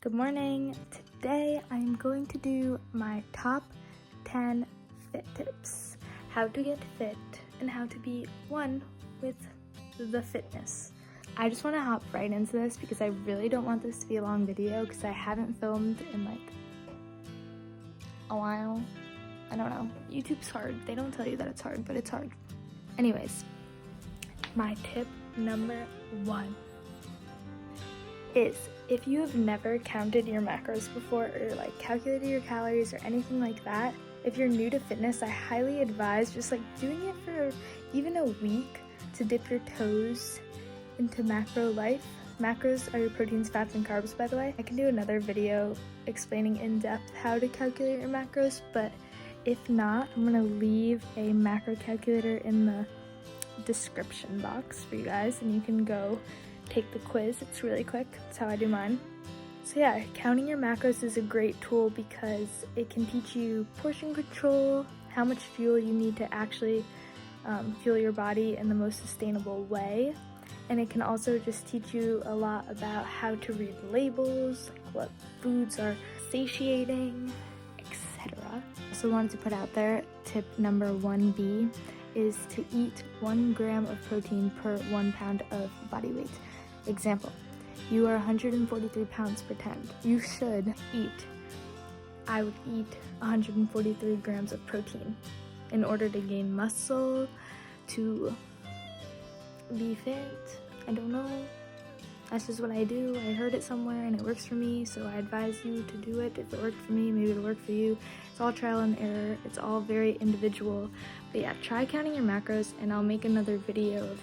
Good morning. Today I'm going to do my top 10 fit tips. How to get fit and how to be one with the fitness. I just want to hop right into this because I really don't want this to be a long video because I haven't filmed in like a while. I don't know. YouTube's hard. They don't tell you that it's hard, but it's hard. Anyways, my tip number 1 is if you have never counted your macros before or like calculated your calories or anything like that, if you're new to fitness, I highly advise just like doing it for even a week to dip your toes into macro life. Macros are your proteins, fats, and carbs, by the way. I can do another video explaining in depth how to calculate your macros, but if not, I'm gonna leave a macro calculator in the description box for you guys and you can go take the quiz. It's really quick. That's how I do mine. So yeah, counting your macros is a great tool because it can teach you portion control, how much fuel you need to actually fuel your body in the most sustainable way. And it can also just teach you a lot about how to read labels, like what foods are satiating, etc. Also wanted to put out there, tip number 1B is to eat 1 gram of protein per 1 pound of body weight. Example, you are 143 pounds, pretend. You should I would eat 143 grams of protein in order to gain muscle, to be fit. I don't know. That's just what I do. I heard it somewhere and it works for me, so I advise you to do it. If it worked for me, maybe it'll work for you. It's all trial and error. It's all very individual. But yeah, try counting your macros and I'll make another video of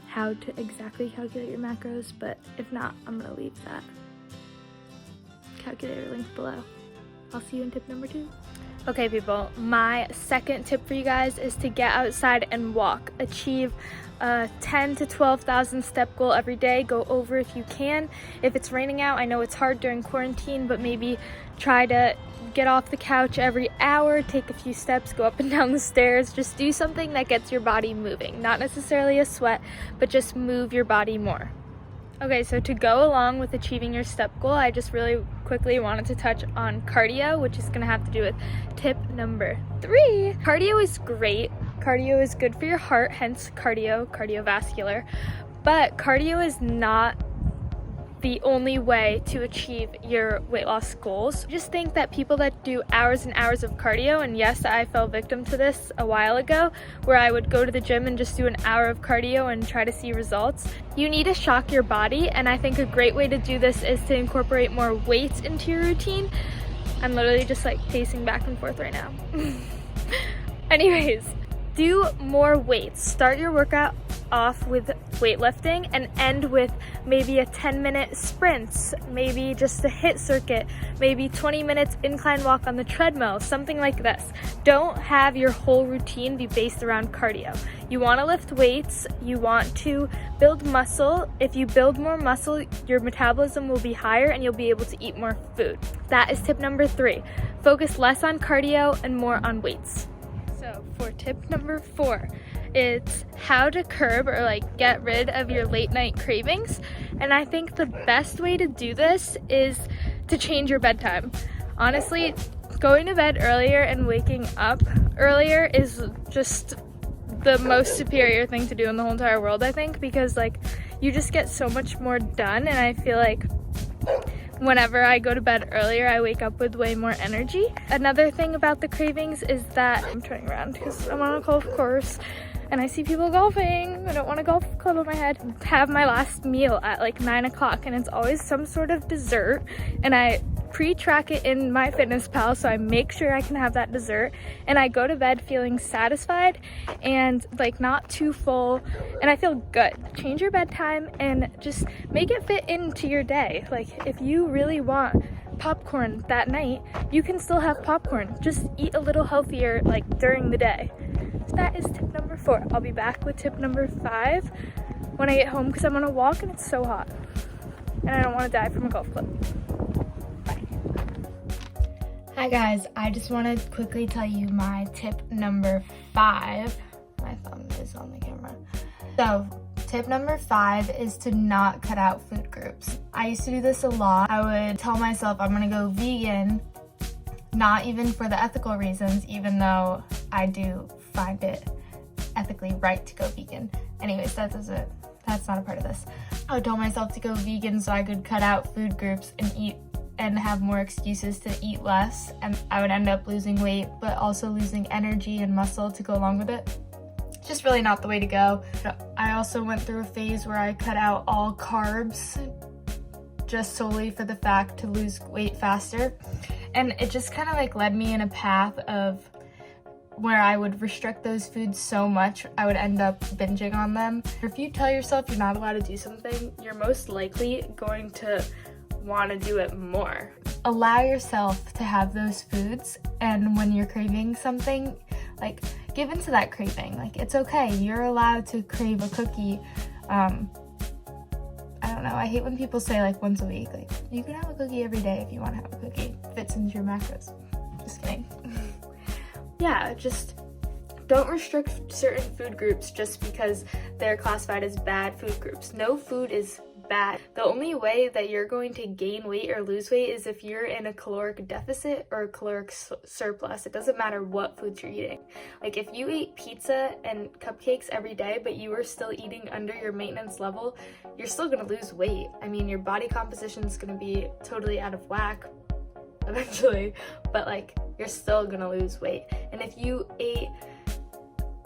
how to exactly calculate your macros, but if not, I'm gonna leave that calculator link below. I'll see you in tip number 2. Okay people, my second tip for you guys is to get outside and walk. Achieve a 10 to 12,000 step goal every day. Go over if you can. If it's raining out, I know it's hard during quarantine, but maybe try to get off the couch every hour, take a few steps, go up and down the stairs. Just do something that gets your body moving. Not necessarily a sweat, but just move your body more. Okay, so to go along with achieving your step goal, I just really quickly wanted to touch on cardio, which is gonna have to do with tip number 3. Cardio is great. Cardio is good for your heart, hence cardiovascular. But cardio is not the only way to achieve your weight loss goals. Just think that people that do hours and hours of cardio, and yes, I fell victim to this a while ago, where I would go to the gym and just do an hour of cardio and try to see results. You need to shock your body, and I think a great way to do this is to incorporate more weights into your routine. I'm literally just like pacing back and forth right now. Anyways, do more weights. Start your workout off with weightlifting and end with maybe a 10-minute sprint, maybe just a HIIT circuit, maybe 20 minutes incline walk on the treadmill, something like this. Don't have your whole routine be based around cardio. You want to lift weights, you want to build muscle. If you build more muscle, your metabolism will be higher and you'll be able to eat more food. That is tip number 3. Focus less on cardio and more on weights. So for tip number 4, it's how to curb or like get rid of your late night cravings. And I think the best way to do this is to change your bedtime. Honestly, going to bed earlier and waking up earlier is just the most superior thing to do in the whole entire world, I think, because like you just get so much more done. And I feel like whenever I go to bed earlier, I wake up with way more energy. Another thing about the cravings is that I'm turning around because I'm on a golf course and I see people golfing. I don't want a golf club on my head. Have my last meal at like 9 o'clock and it's always some sort of dessert, and I pre-track it in MyFitnessPal so I make sure I can have that dessert, and I go to bed feeling satisfied and like not too full, and I feel good. Change your bedtime and just make it fit into your day. Like if you really want popcorn that night, you can still have popcorn. Just eat a little healthier like during the day. So that is tip number 4. I'll be back with tip number 5 when I get home because I'm on a walk and it's so hot and I don't want to die from a golf club. Bye. Hi guys, I just want to quickly tell you my tip number 5. My thumb is on the camera. So Tip number 5 is to not cut out food groups. I used to do this a lot. I would tell myself I'm gonna go vegan, not even for the ethical reasons, even though I do find it ethically right to go vegan. Anyways, that's not a part of this. I would tell myself to go vegan so I could cut out food groups and eat and have more excuses to eat less, and I would end up losing weight but also losing energy and muscle to go along with it. It's just really not the way to go. I also went through a phase where I cut out all carbs just solely for the fact to lose weight faster, and it just kind of like led me in a path of where I would restrict those foods so much I would end up binging on them. If you tell yourself you're not allowed to do something, you're most likely going to want to do it more. Allow yourself to have those foods, and when you're craving something, like give into that craving. Like, it's okay, you're allowed to crave a cookie. I don't know, I hate when people say like once a week. Like, you can have a cookie every day if you want to have a cookie. Fits into your macros. Just kidding. Yeah, just don't restrict certain food groups just because they're classified as bad food groups. No food is bad. The only way that you're going to gain weight or lose weight is if you're in a caloric deficit or a caloric surplus. It doesn't matter what foods you're eating. Like, if you ate pizza and cupcakes every day but you were still eating under your maintenance level, you're still going to lose weight. I mean, your body composition is going to be totally out of whack eventually, but like, you're still going to lose weight. And if you ate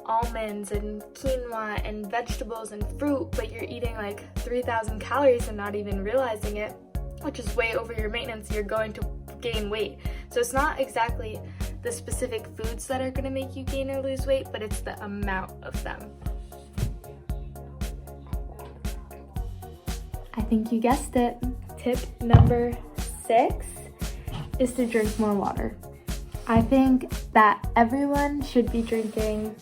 almonds and quinoa and vegetables and fruit, but you're eating like 3,000 calories and not even realizing it, which is way over your maintenance, you're going to gain weight. So it's not exactly the specific foods that are going to make you gain or lose weight, but it's the amount of them. I think you guessed it. Tip number 6 is to drink more water. I think that everyone should be drinking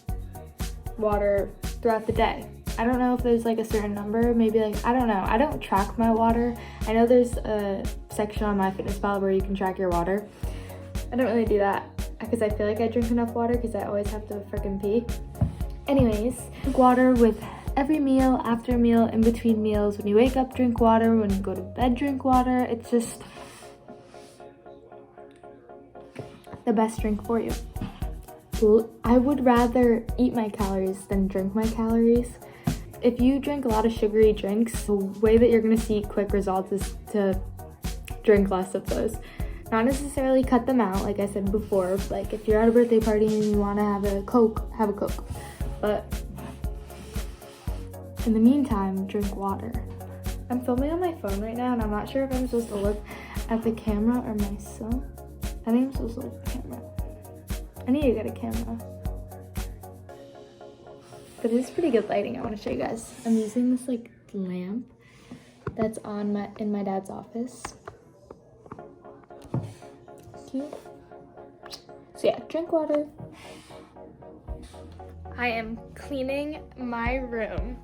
water throughout the day. I don't know if there's like a certain number, maybe like, I don't know. I don't track my water. I know there's a section on MyFitnessPal where you can track your water. I don't really do that because I feel like I drink enough water because I always have to freaking pee. Anyways, drink water with every meal, after meal, in between meals. When you wake up, drink water. When you go to bed, drink water. It's just the best drink for you. I would rather eat my calories than drink my calories. If you drink a lot of sugary drinks, the way that you're going to see quick results is to drink less of those. Not necessarily cut them out, like I said before. Like, if you're at a birthday party and you want to have a Coke, have a Coke. But in the meantime, drink water. I'm filming on my phone right now, and I'm not sure if I'm supposed to look at the camera or myself. I think I'm supposed to look at the camera. I need to get a camera. But it's pretty good lighting. I want to show you guys. I'm using this like lamp that's on in my dad's office. Cute. So yeah, drink water. I am cleaning my room,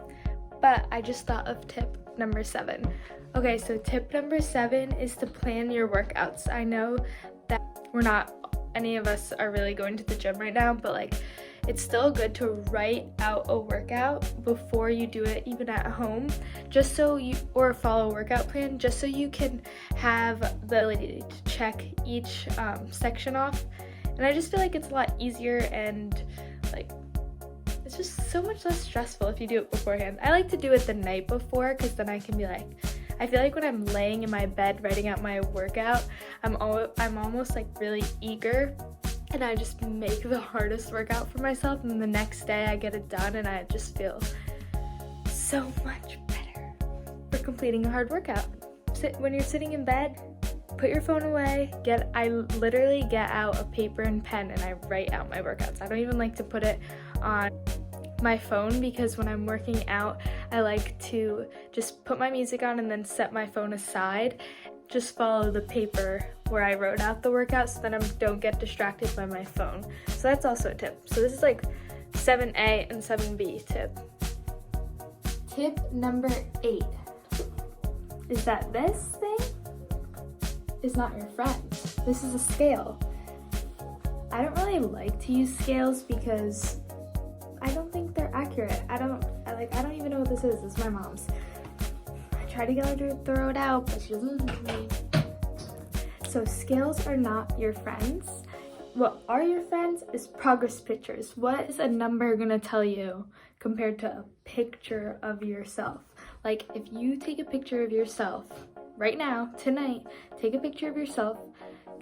but I just thought of tip number 7. Okay, so tip number 7 is to plan your workouts. I know that any of us are really going to the gym right now, but like, it's still good to write out a workout before you do it, even at home, just so you, or follow a workout plan, just so you can have the ability to check each section off. And I just feel like it's a lot easier, and like, it's just so much less stressful if you do it beforehand. I like to do it the night before, because then I can be like, I feel like when I'm laying in my bed writing out my workout, I'm almost like really eager, and I just make the hardest workout for myself, and the next day I get it done and I just feel so much better for completing a hard workout. When you're sitting in bed, put your phone away. I literally get out a paper and pen and I write out my workouts. I don't even like to put it on my phone, because when I'm working out, I like to just put my music on and then set my phone aside. Just follow the paper where I wrote out the workout so that I don't get distracted by my phone. So that's also a tip. So this is like 7A and 7B tip. Tip number 8 is that this thing is not your friend. This is a scale. I don't really like to use scales because I don't think they're accurate. I Like, I don't even know what this is. It's my mom's. I tried to get her to throw it out, but she doesn't listen to me. So scales are not your friends. What are your friends is progress pictures. What is a number gonna tell you compared to a picture of yourself? Like, if you take a picture of yourself right now, tonight, take a picture of yourself,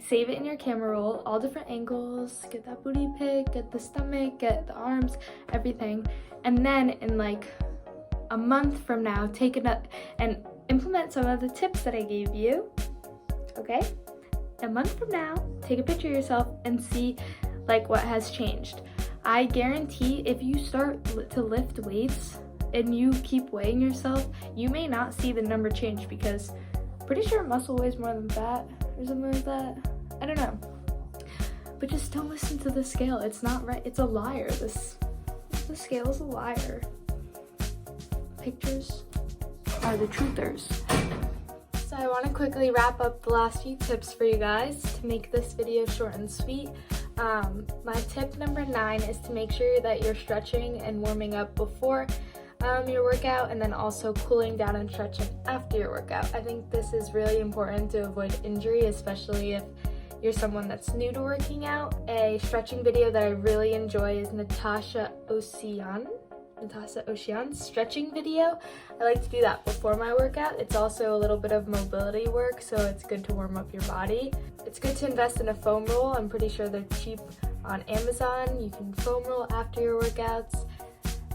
save it in your camera roll, all different angles, get that booty pic, get the stomach, get the arms, everything. And then in like a month from now, take it up and implement some of the tips that I gave you, okay? A month from now, take a picture of yourself and see like what has changed. I guarantee if you start to lift weights and you keep weighing yourself, you may not see the number change, because pretty sure muscle weighs more than fat or something like that. I don't know. But just don't listen to the scale. It's not right. It's a liar. The scale is a liar. Pictures are the truthers. So I want to quickly wrap up the last few tips for you guys to make this video short and sweet. My tip number 9 is to make sure that you're stretching and warming up before your workout, and then also cooling down and stretching after your workout. I think this is really important to avoid injury, especially if you're someone that's new to working out. A stretching video that I really enjoy is Natasha Ocean's stretching video. I like to do that before my workout. It's also a little bit of mobility work, so it's good to warm up your body. It's good to invest in a foam roll. I'm pretty sure they're cheap on Amazon. You can foam roll after your workouts.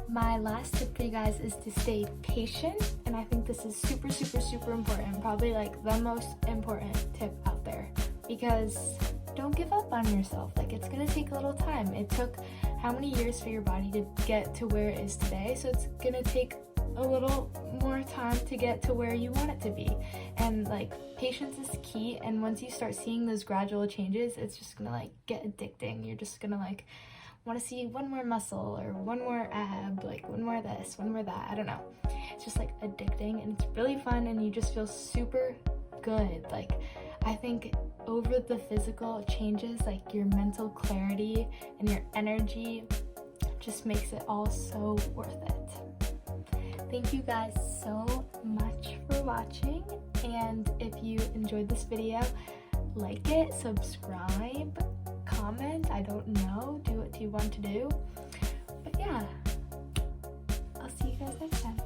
My last tip for you guys is to stay patient, and I think this is super, super, super important. Probably like the most important tip out there, because don't give up on yourself. Like, it's gonna take a little time. It took how many years for your body to get to where it is today, so it's gonna take a little more time to get to where you want it to be. And like, patience is key, and once you start seeing those gradual changes, it's just gonna like get addicting. You're just gonna like want to see one more muscle or one more ab, like one more this, one more that. I don't know. It's just like addicting, and it's really fun, and you just feel super good. Like, I think over the physical changes, like your mental clarity and your energy just makes it all so worth it. Thank you guys so much for watching, and if you enjoyed this video, like it, subscribe, comment, I don't know, do what you want to do. But yeah, I'll see you guys next time.